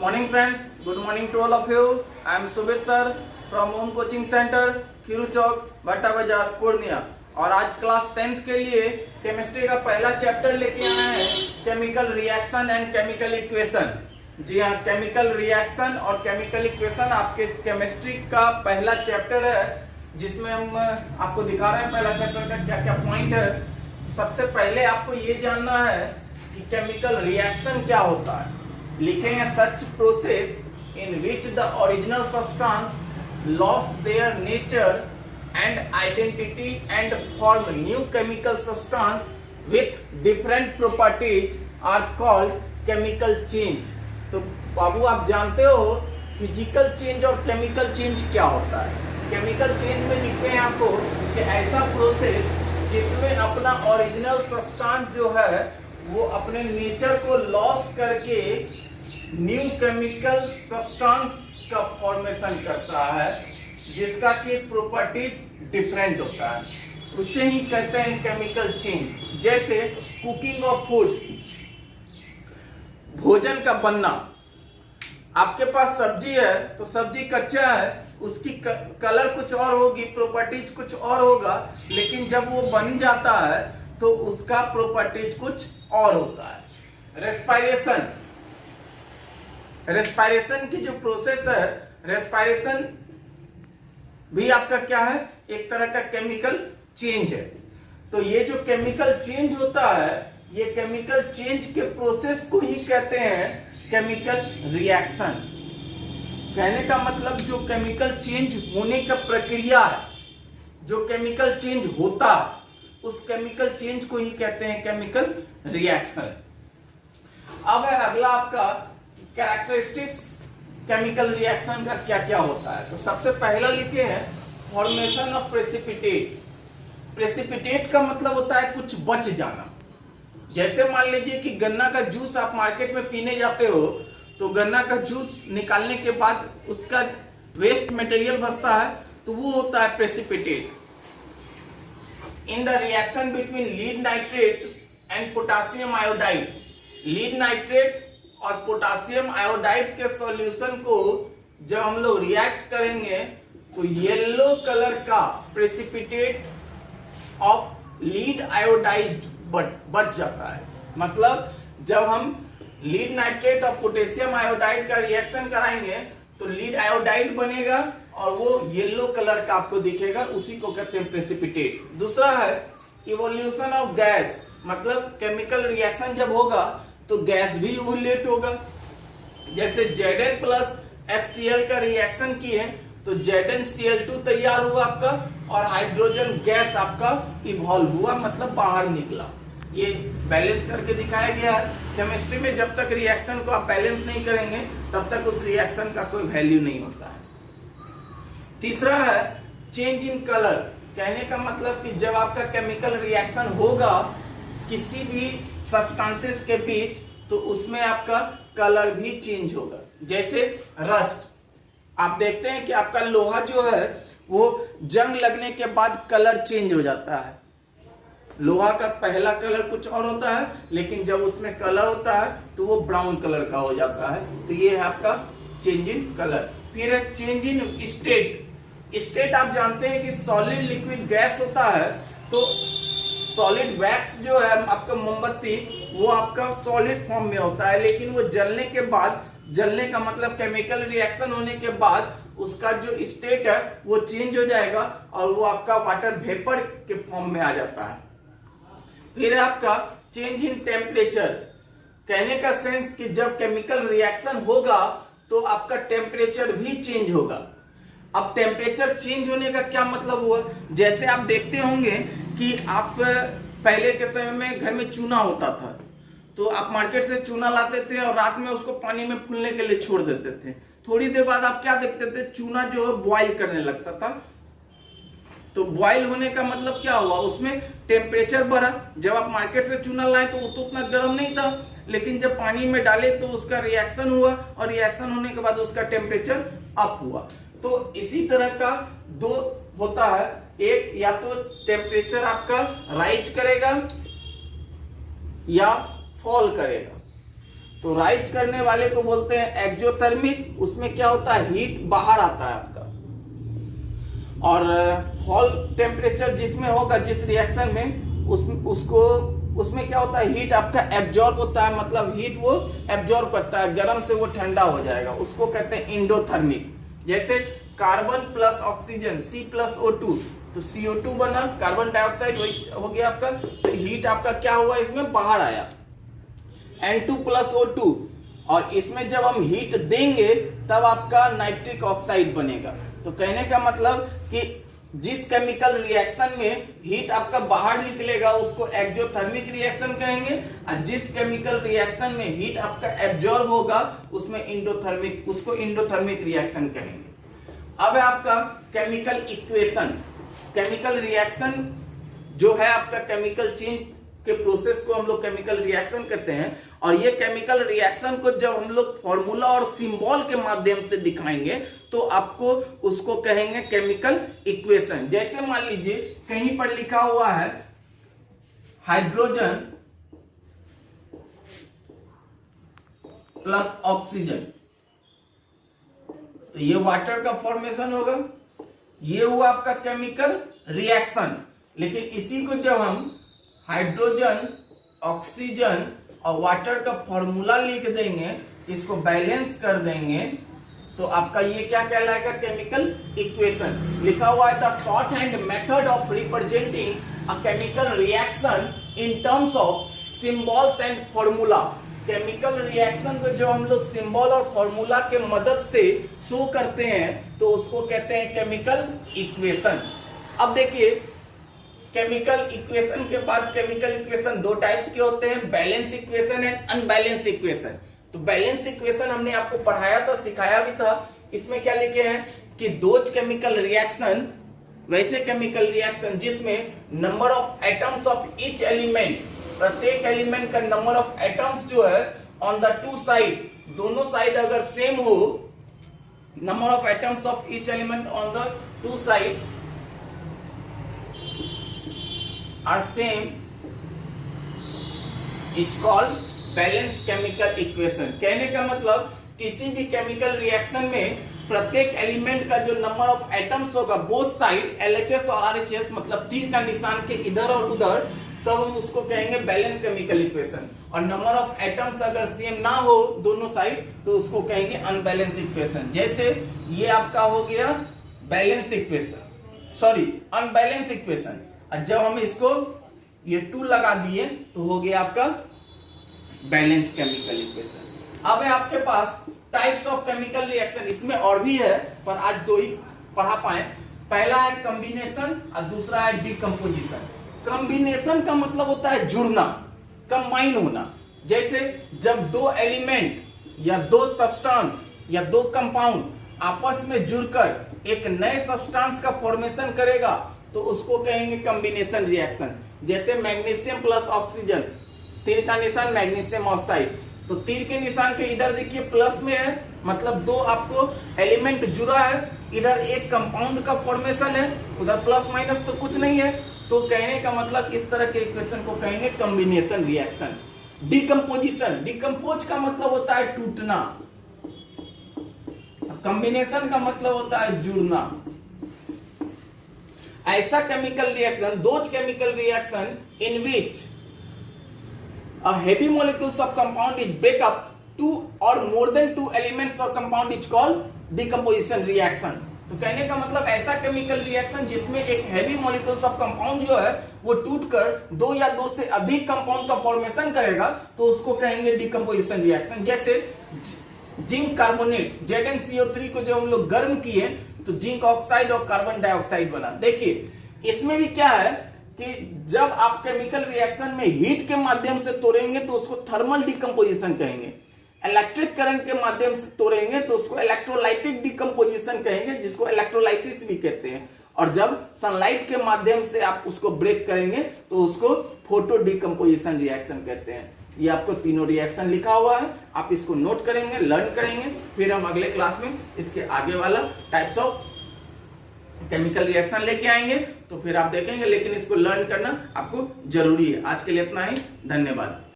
Morning friends, good morning to all of you. I am Subir sir from Home Coaching Center, खीरू चौक, भट्टा बाजार, पूर्णिया। और आज class 10th के लिए केमिस्ट्री का पहला चैप्टर लेके आए हैं, chemical reaction and chemical equation. जी हाँ, केमिकल रिएक्शन और केमिकल इक्वेशन आपके केमिस्ट्री का पहला चैप्टर है, जिसमें हम आपको दिखा रहे हैं पहला चैप्टर का क्या क्या पॉइंट है। सबसे पहले आपको ये जानना है कि केमिकल रिएक्शन क्या होता है। लिखेंगे such process in which the original substance lost their nature and identity and form new chemical substance with different properties are called chemical change. तो बाबू आप जानते हो फिजिकल चेंज और केमिकल चेंज क्या होता है। केमिकल चेंज में लिखते हैं आपको कि ऐसा प्रोसेस जिसमें अपना ओरिजिनल सब्सटेंस जो है वो अपने नेचर को लॉस करके न्यू केमिकल सब्सटेंस का फॉर्मेशन करता है, जिसका कि प्रॉपर्टीज डिफरेंट होता है, उसे ही कहते हैं केमिकल चेंज। जैसे कुकिंग ऑफ फूड, भोजन का बनना। आपके पास सब्जी है तो सब्जी कच्चा है, उसकी कलर कुछ और होगी, प्रॉपर्टीज कुछ और होगा, लेकिन जब वो बन जाता है तो उसका प्रॉपर्टीज कुछ और होता है। रेस्पिरेशन की जो प्रोसेस है, रेस्पिरेशन भी आपका क्या है, एक तरह का केमिकल चेंज है। तो ये जो केमिकल चेंज होता है, ये केमिकल चेंज के प्रोसेस को ही कहते हैं केमिकल रिएक्शन। कहने का मतलब जो केमिकल चेंज होने का प्रक्रिया है, जो केमिकल चेंज होता है, उस केमिकल चेंज को ही कहते हैं केमिकल रिएक्शन। अब है अगला आपका कैरेक्टरिस्टिक्स केमिकल रिएक्शन का क्या क्या होता है। तो सबसे पहला लिखे हैं फॉर्मेशन ऑफ प्रेसिपिटेट। प्रेसिपिटेट का मतलब होता है कुछ बच जाना। जैसे मान लीजिए कि गन्ना का जूस आप मार्केट में पीने जाते हो, तो गन्ना का जूस निकालने के बाद उसका वेस्ट मटेरियल बचता है, तो वो होता है precipitate. In the reaction between lead nitrate and potassium iodide, lead nitrate और पोटासियम आयोडाइड के सॉल्यूशन को जब हम लोग रिएक्ट करेंगे तो येलो कलर का प्रेसिपिटेट ऑफ लीड आयोडाइड बच जाता है। मतलब जब हम लीड नाइट्रेट और पोटेशियम आयोडाइड का रिएक्शन कराएंगे तो लीड आयोडाइड बनेगा और वो येलो कलर का आपको दिखेगा, उसी को कहते हैं प्रेसिपिटेट। दूसरा है इवोल्यूशन ऑफ गैस। मतलब केमिकल रिएक्शन जब होगा तो गैस भी इवोल्यूट होगा। जैसे Zn प्लस HCl का रिएक्शन किए तो ZnCl2 तैयार हुआ आपका, और हाइड्रोजन गैस आपका इवॉल्व हुआ, मतलब बाहर निकला। ये बैलेंस करके दिखाया गया है। केमिस्ट्री में जब तक रिएक्शन को आप बैलेंस नहीं करेंगे तब तक उस रिएक्शन का कोई वैल्यू नहीं होता है। तीसरा है चेंज इन कलर। कहने का मतलब कि जब आपका केमिकल रिएक्शन होगा किसी भी सब्सटेंसेस के बीच, तो उसमें आपका कलर भी चेंज होगा। जैसे रस्ट, आप देखते हैं कि आपका लोहा जो है वो जंग लगने के बाद कलर चेंज हो जाता है। लोहा का पहला कलर कुछ और होता है, लेकिन जब उसमें कलर होता है तो वो ब्राउन कलर का हो जाता है। तो ये है आपका चेंज इन कलर। फिर है चेंज इन स्टेट। स्टेट आप जानते हैं कि सॉलिड लिक्विड गैस होता है, तो सॉलिड वैक्स जो है आपका मोमबत्ती, वो आपका सॉलिड फॉर्म में होता है, लेकिन वो जलने के बाद, जलने का मतलब केमिकल रिएक्शन होने के बाद उसका जो स्टेट है वो चेंज हो जाएगा और वो आपका वाटर वेपर के फॉर्म में आ जाता है। फिर आपका चेंज इन टेम्परेचर। कहने का सेंस कि जब केमिकल रिएक्शन होगा तो आपका टेम्परेचर भी चेंज होगा। अब टेम्परेचर चेंज होने का क्या मतलब हुआ, जैसे आप देखते होंगे कि आप पहले के समय में घर में चूना होता था, तो आप मार्केट से चूना लाते थे और रात में उसको पानी में फूलने के लिए छोड़ देते थे। थोड़ी देर बाद आप क्या देखते थे, चूना जो है बॉयल करने लगता था। तो बॉयल होने का मतलब क्या हुआ, उसमें टेम्परेचर बढ़ा। जब आप मार्केट से चूना लाए तो वो तो उतना गर्म नहीं था, लेकिन जब पानी में डाले तो उसका रिएक्शन हुआ, और रिएक्शन होने के बाद उसका टेम्परेचर अप हुआ। तो इसी तरह का दो होता है, एक या तो टेम्परेचर आपका राइज करेगा या फॉल करेगा। तो राइज करने वाले को बोलते हैं एक्सोथर्मिक, उसमें क्या होता है, हीट बाहर आता है आपका। और फॉल टेम्परेचर जिसमें होगा, जिस रिएक्शन में उसमें क्या होता है, हीट आपका एब्जॉर्ब होता है, मतलब हीट वो एब्जॉर्ब करता है, गर्म से वो ठंडा हो जाएगा, उसको कहते हैं इंडोथर्मिक। जैसे कार्बन प्लस ऑक्सीजन C+O2, तो CO2 बना, कार्बन डाइऑक्साइड वही हो गया आपका, तो हीट आपका क्या हुआ, इसमें बाहर आया। N2+O2, और इसमें जब हम हीट देंगे तब आपका नाइट्रिक ऑक्साइड बनेगा। तो कहने का मतलब कि जिस केमिकल रिएक्शन में हीट आपका बाहर निकलेगा उसको एक्सोथर्मिक रिएक्शन कहेंगे, और जिस केमिकल रिएक्शन में हीट आपका एब्जॉर्ब होगा उसमें उसको इंडोथर्मिक रिएक्शन कहेंगे। अब है आपका केमिकल इक्वेशन। केमिकल रिएक्शन जो है आपका, केमिकल चेंज के प्रोसेस को हम लोग केमिकल रिएक्शन कहते हैं। और ये केमिकल रिएक्शन को जब हम लोग फॉर्मूला और सिंबल के माध्यम से दिखाएंगे तो आपको उसको कहेंगे केमिकल इक्वेशन। जैसे मान लीजिए कहीं पर लिखा हुआ है हाइड्रोजन प्लस ऑक्सीजन, तो ये वाटर का फॉर्मेशन होगा, ये हुआ आपका केमिकल रिएक्शन। लेकिन इसी को जब हम हाइड्रोजन, ऑक्सीजन और वाटर का फॉर्मूला लिख देंगे, इसको बैलेंस कर देंगे, तो आपका ये क्या कहलाएगा, केमिकल इक्वेशन। लिखा हुआ है the short hand method of representing a chemical reaction in terms of symbols and formula. Chemical reaction को जो हम लोग सिंबल और फॉर्मूला के मदद से शो करते हैं तो उसको कहते हैं केमिकल इक्वेशन। अब देखिए केमिकल इक्वेशन के बाद केमिकल इक्वेशन दो टाइप्स के होते हैं, balance equation and unbalance equation. तो बैलेंस इक्वेशन हमने आपको पढ़ाया था, सिखाया भी था। इसमें क्या लिखे हैं कि दोज केमिकल रिएक्शन, वैसे केमिकल रिएक्शन जिसमें number of atoms of each element, प्रत्येक एलिमेंट का नंबर ऑफ एटम्स जो है ऑन द टू साइड, दोनों साइड अगर सेम हो, number of atoms of each element on the two sides are same is called balance chemical equation. कहने का मतलब किसी भी केमिकल रिएक्शन में प्रत्येक एलिमेंट का जो नंबर ऑफ एटम्स होगा बोथ साइड, LHS और RHS, मतलब तीर का निशान के इधर और उधर, तब हम उसको कहेंगे बैलेंस केमिकल इक्वेशन। और नंबर ऑफ एटम्स अगर सेम ना हो दोनों साइड तो उसको कहेंगे अनबैलेंस इक्वेशन। जैसे ये आपका हो गया balance equation, sorry unbalance equation. जब हम इसको ये 2 लगा दिए तो हो गया आपका बैलेंस केमिकल इक्वेशन। अब है आपके पास टाइप्स ऑफ केमिकल रिएक्शन, इसमें और भी है पर आज 2 ही पढ़ा पाए। पहला है कॉम्बिनेशन और दूसरा है डिकम्पोजिशन। कॉम्बिनेशन का मतलब होता है जुड़ना, कंबाइन होना। जैसे जब 2 एलिमेंट या 2 सब्सटेंस या 2 कंपाउंड आपस में जुड़कर एक नए सब्सटेंस का फॉर्मेशन करेगा तो उसको कहेंगे कॉम्बिनेशन रिएक्शन। जैसे मैग्नीशियम प्लस ऑक्सीजन, तीर का निशान मैग्नीशियम ऑक्साइड, तो तीर के निशान के इधर देखिए प्लस में है, मतलब 2 आपको एलिमेंट जुड़ा है, इधर एक कंपाउंड का फॉर्मेशन है, उधर प्लस माइनस तो कुछ नहीं है, तो कहने का मतलब इस तरह के इक्वेशन को कहेंगे कॉम्बिनेशन रिएक्शन। डिकम्पोजिशन, डिकम्पोज का मतलब होता है टूटना, कॉम्बिनेशन का मतलब होता है जुड़ना। ऐसा chemical reaction, those chemical reaction in which a heavy molecules of compound is break up 2 or more than 2 elements or compound is called decomposition reaction। तो कहने का मतलब ऐसा केमिकल रिएक्शन जिसमें एक हैवी मॉलिक्यूल्स ऑफ कंपाउंड जो है वो टूटकर 2 या 2 से अधिक कंपाउंड का फॉर्मेशन करेगा तो उसको कहेंगे डिकम्पोजिशन रिएक्शन। जैसे जिंक कार्बोनेट ZnCO3 को जब हम लोग गर्म किए तो जिंक ऑक्साइड और कार्बन डाइऑक्साइड बना। देखिए इसमें भी क्या है कि जब आप केमिकल रिएक्शन में हीट के माध्यम से तोड़ेंगे तो उसको थर्मल डिकम्पोजिशन कहेंगे, इलेक्ट्रिक करंट के माध्यम से तोड़ेंगे तो उसको इलेक्ट्रोलाइटिक डिकम्पोजिशन कहेंगे, जिसको इलेक्ट्रोलाइसिस भी कहते हैं। और जब सनलाइट के माध्यम से आप उसको ब्रेक करेंगे तो उसको फोटो डिकम्पोजिशन रिएक्शन कहते हैं। ये आपको तीनों रिएक्शन लिखा हुआ है, आप इसको नोट करेंगे, लर्न करेंगे, फिर हम अगले क्लास में इसके आगे वाला टाइप्स ऑफ केमिकल रिएक्शन लेके आएंगे तो फिर आप देखेंगे, लेकिन इसको लर्न करना आपको जरूरी है। आज के लिए इतना ही, धन्यवाद।